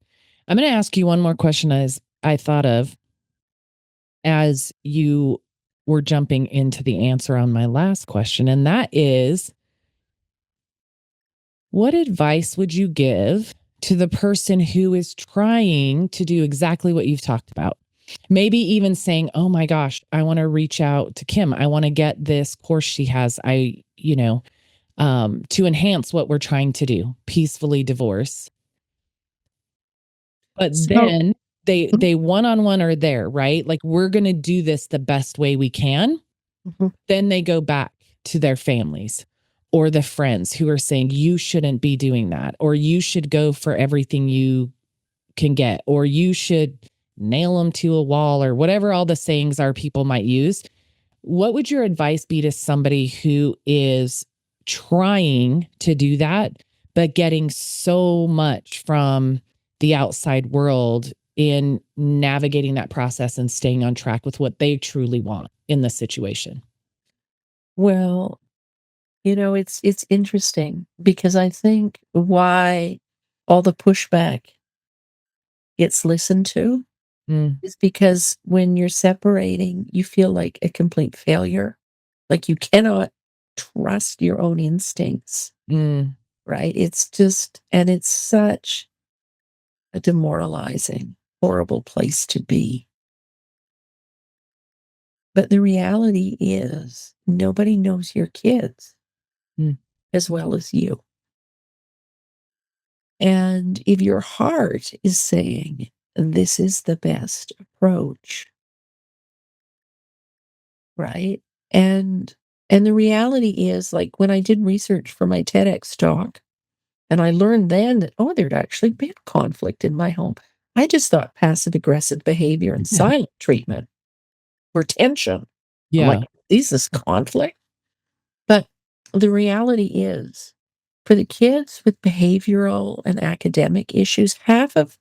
I'm going to ask you one more question as I thought of as you were jumping into the answer on my last question. And that is, what advice would you give to the person who is trying to do exactly what you've talked about? Maybe even saying, oh my gosh, I want to reach out to Kim. I want to get this course she has. To enhance what we're trying to do, peacefully divorce. But So, then mhm, they one-on-one are there, right? Like, we're going to do this the best way we can. mhm. Then they go back to their families or the friends who are saying, you shouldn't be doing that, or you should go for everything you can get, or you should nail them to a wall, or whatever all the sayings are people might use. What would your advice be to somebody who is trying to do that, but getting so much from the outside world in navigating that process and staying on track with what they truly want in the situation? Well, it's interesting because I think why all the pushback gets listened to Mm, is because when you're separating, you feel like a complete failure. Like you cannot trust your own instincts, mm, right? It's such a demoralizing, horrible place to be. But the reality is, nobody knows your kids mm, as well as you. And if your heart is saying, this is the best approach, right? And and the reality is, like when I did research for my TEDx talk, and I learned then that, oh, there'd actually been conflict in my home. I just thought passive aggressive behavior and silent treatment were tension. I'm like, yeah. this is conflict. But the reality is, for the kids with behavioral and academic issues, half of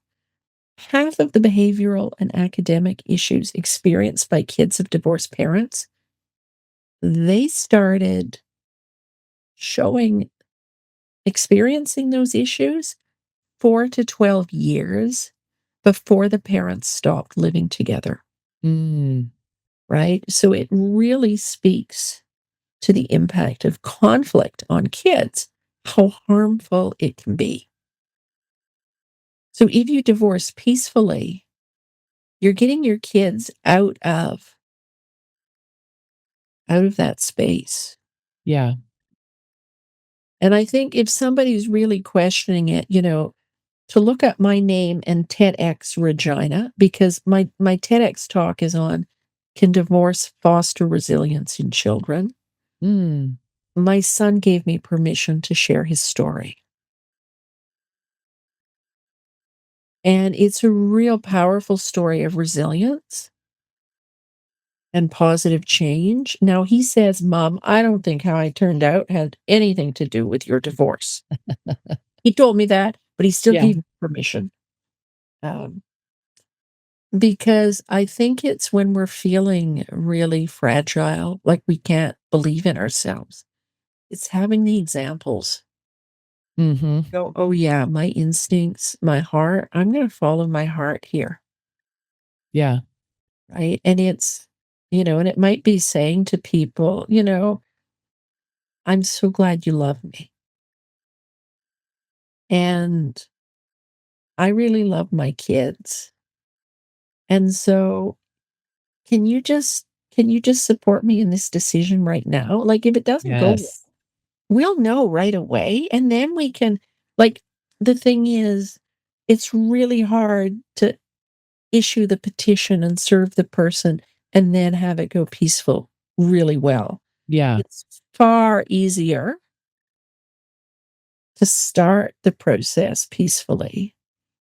the behavioral and academic issues experienced by kids of divorced parents, they started showing experiencing those issues 4 to 12 years before the parents stopped living together, Mm, right? So it really speaks to the impact of conflict on kids, how harmful it can be. So if you divorce peacefully, you're getting your kids out of that space. yeah. And I think if somebody's really questioning it, to look up my name and TEDx Regina, because my TEDx talk is on can divorce foster resilience in children. Mm, My son gave me permission to share his story. And it's a real powerful story of resilience and positive change. Now he says, Mom, I don't think how I turned out had anything to do with your divorce. He told me that, but he still yeah. gave me permission. Um, because I think it's when we're feeling really fragile, like we can't believe in ourselves. It's having the examples. Hmm. Go, oh yeah, my instincts, my heart, I'm going to follow my heart here. Yeah. Right. And it might be saying to people, I'm so glad you love me. And I really love my kids. And so can you just support me in this decision right now? Like, if it doesn't go, Yes. we'll know right away, and then we can, like, the thing is, it's really hard to issue the petition and serve the person and then have it go peaceful really well. Yeah. It's far easier to start the process peacefully.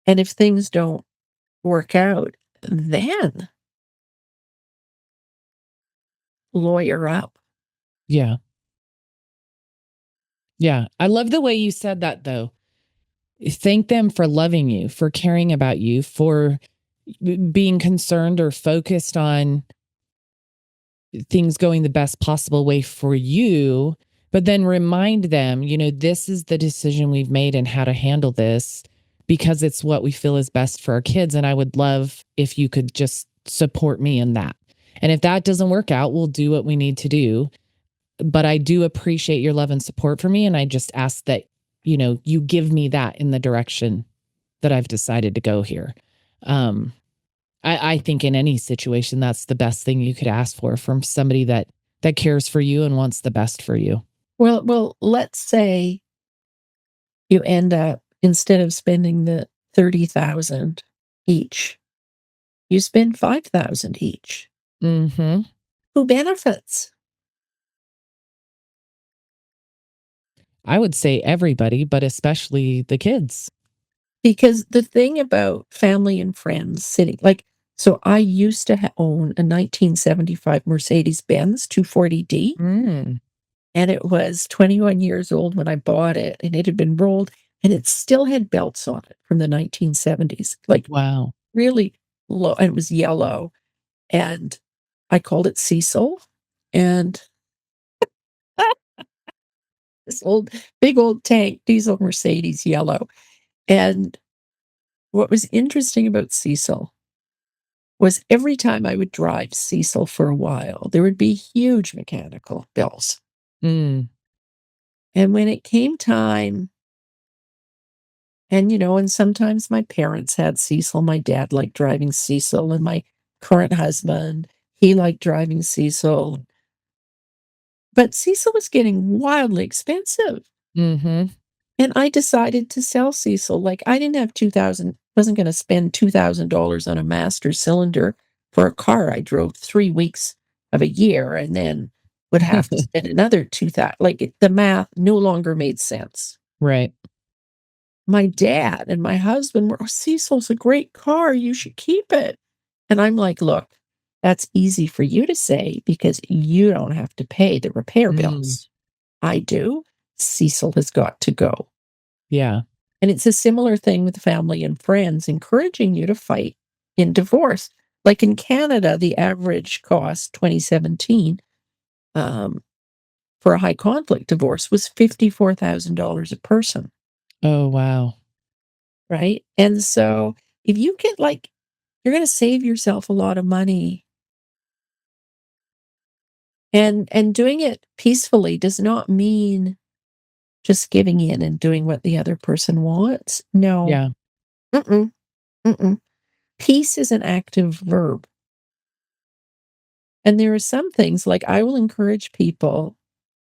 And if things don't work out, then lawyer up. Yeah. Yeah. I love the way you said that, though. Thank them for loving you, for caring about you, for being concerned or focused on things going the best possible way for you, but then remind them, this is the decision we've made and how to handle this because it's what we feel is best for our kids. And I would love if you could just support me in that. And if that doesn't work out, we'll do what we need to do. But I do appreciate your love and support for me. And I just ask that, you give me that in the direction that I've decided to go here. Um, I think in any situation, that's the best thing you could ask for from somebody that cares for you and wants the best for you. Well, let's say you end up, instead of spending the 30,000 each, you spend 5,000 each. Hmm. Who benefits? I would say everybody, but especially the kids. Because the thing about family and friends sitting, like, so I used to own a 1975 Mercedes-Benz 240D, Mm. and it was 21 years old when I bought it, and it had been rolled, and it still had belts on it from the 1970s, like Wow. really low, and it was yellow, and I called it Cecil, and this big old tank diesel Mercedes yellow. And what was interesting about Cecil was every time I would drive Cecil for a while, there would be huge mechanical bills. Mm. And when it came time, and sometimes my parents had Cecil, my dad liked driving Cecil, and my current husband, he liked driving Cecil. But Cecil was getting wildly expensive. Hmm. And I decided to sell Cecil. Like, I didn't have 2,000, wasn't going to spend $2,000 on a master cylinder for a car I drove 3 weeks of a year and then would have to spend another 2,000. Like, the math no longer made sense. Right. My dad and my husband were, "Oh, Cecil's a great car. You should keep it." And I'm like, "Look, that's easy for you to say because you don't have to pay the repair Mm. bills. I do. Cecil has got to go." Yeah. And it's a similar thing with family and friends encouraging you to fight in divorce. Like in Canada, the average cost 2017 um, for a high conflict divorce was $54,000 a person, Oh, wow. right? And so if you get, like, you're going to save yourself a lot of money, and doing it peacefully does not mean just giving in and doing what the other person wants. No. Yeah. Mm-mm, mm-mm. Peace is an active verb. And there are some things, like, I will encourage people,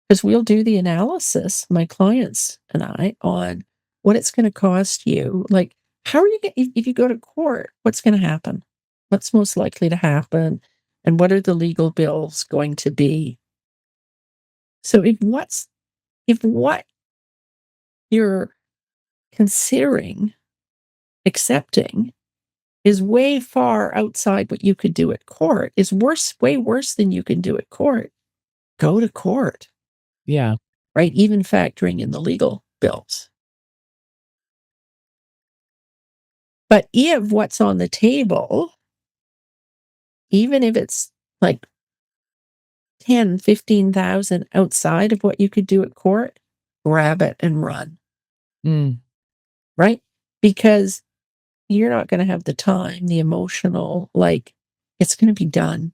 because we'll do the analysis, my clients and I, on what it's going to cost you. Like, how are you going, if you go to court, what's going to happen? What's most likely to happen? And what are the legal bills going to be? So if what you're considering accepting is way far outside what you could do at court, is way worse than you can do at court, go to court. Yeah. Right? Even factoring in the legal bills. But if what's on the table, even if it's like 10, 15,000 outside of what you could do at court, grab it and run, Mm. right? Because you're not going to have the time, the emotional, like, it's going to be done.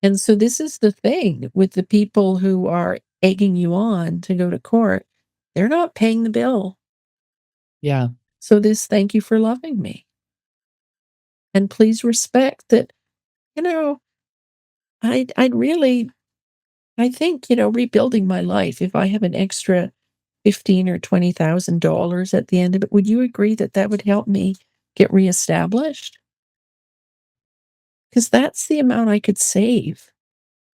And so this is the thing with the people who are egging you on to go to court, they're not paying the bill. Yeah. So this thank you for loving me. And please respect that, you know, I'd really, I think, rebuilding my life, if I have an extra $15,000 or $20,000 at the end of it, would you agree that that would help me get reestablished? Because that's the amount I could save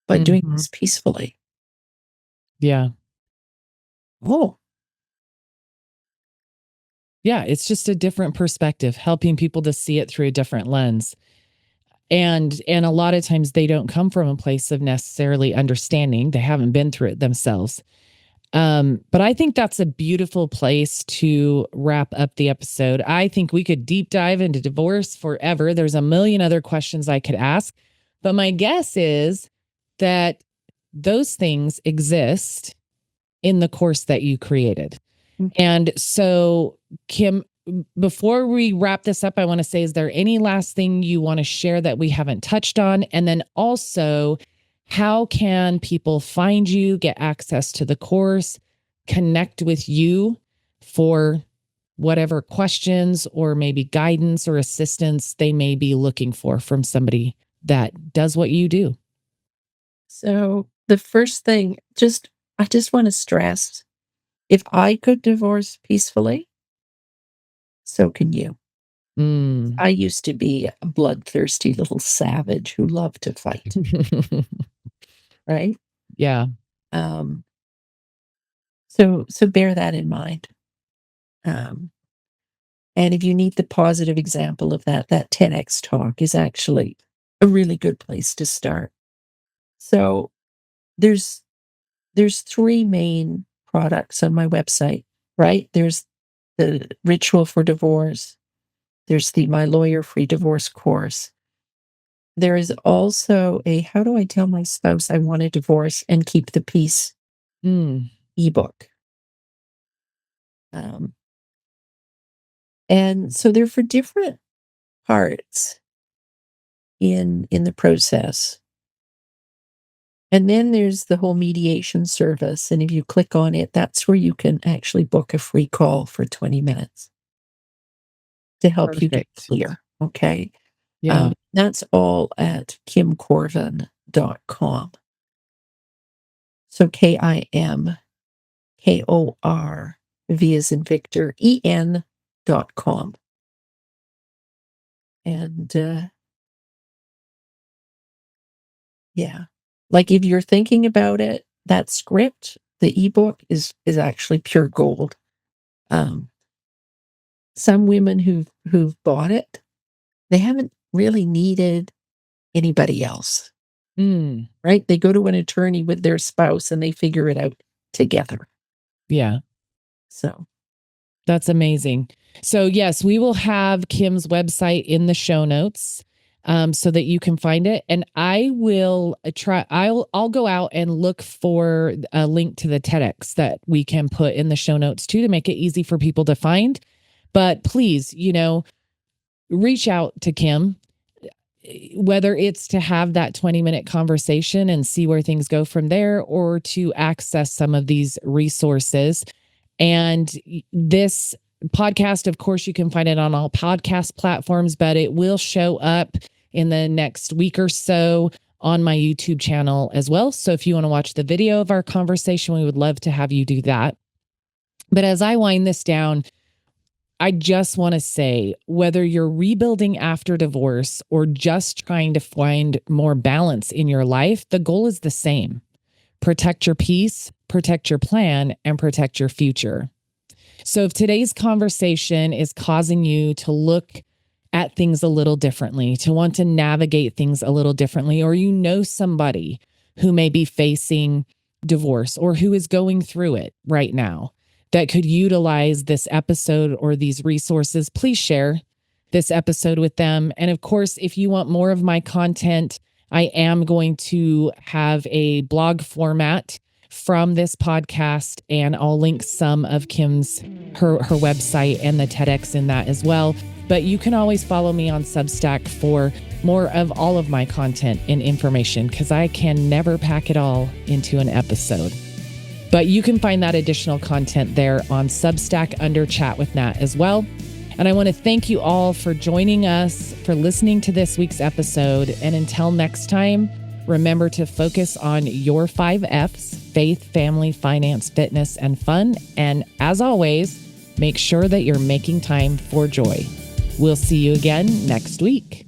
by doing Mhm. this peacefully. Yeah. Oh, Yeah, it's just a different perspective, helping people to see it through a different lens. And a lot of times they don't come from a place of necessarily understanding. They haven't been through it themselves. But I think that's a beautiful place to wrap up the episode. I think we could deep dive into divorce forever. There's a million other questions I could ask, but my guess is that those things exist in the course that you created. mm, And so, Kim, before we wrap this up, I want to say, is there any last thing you want to share that we haven't touched on? And then also, how can people find you, get access to the course, connect with you for whatever questions or maybe guidance or assistance they may be looking for from somebody that does what you do? so the first thing, I just want to stress, if I could divorce peacefully, so can you. Mm. I used to be a bloodthirsty little savage who loved to fight, right? Yeah. Um, so bear that in mind. Um, and if you need the positive example of that, that 10x talk is actually a really good place to start. So there's three main products on my website, right? There's the Ritual for Divorce. There's the My Lawyer Free Divorce course. There is also a How Do I Tell My Spouse I Want a Divorce and Keep the Peace Mm. ebook. Um, and so they're for different parts in the process. And then there's the whole mediation service. And if you click on it, that's where you can actually book a free call for 20 minutes to help you get Perfect. clear. Okay. Yeah. That's all at kimkorven.com. So KIMKORV as in Victor, EN.com. And yeah, like if you're thinking about it, that script, the ebook is actually pure gold. Some women who've bought it, they haven't really needed anybody else, Mm. right? They go to an attorney with their spouse and they figure it out together. Yeah. So That's amazing. So yes, we will have Kim's website in the show notes, so that you can find it. And I will try. I'll go out and look for a link to the TEDx that we can put in the show notes too, to make it easy for people to find. But please, reach out to Kim, whether it's to have that 20-minute conversation and see where things go from there, or to access some of these resources. And this podcast, of course, you can find it on all podcast platforms, but it will show up in the next week or so on my YouTube channel as well. So if you want to watch the video of our conversation, we would love to have you do that. But as I wind this down, I just want to say, whether you're rebuilding after divorce or just trying to find more balance in your life, the goal is the same. Protect your peace, protect your plan, and protect your future. So if today's conversation is causing you to look at things a little differently, to want to navigate things a little differently, or you know somebody who may be facing divorce or who is going through it right now that could utilize this episode or these resources, please share this episode with them. And of course, if you want more of my content, I am going to have a blog format from this podcast, and I'll link some of Kim's her website and the TEDx in that as well. But you can always follow me on Substack for more of all of my content and information, because I can never pack it all into an episode. But you can find that additional content there on Substack under Chat with Nat as well. And I want to thank you all for joining us, for listening to this week's episode. And until next time, remember to focus on your 5 F's: faith, family, finance, fitness, and fun. And as always, make sure that you're making time for joy. We'll see you again next week.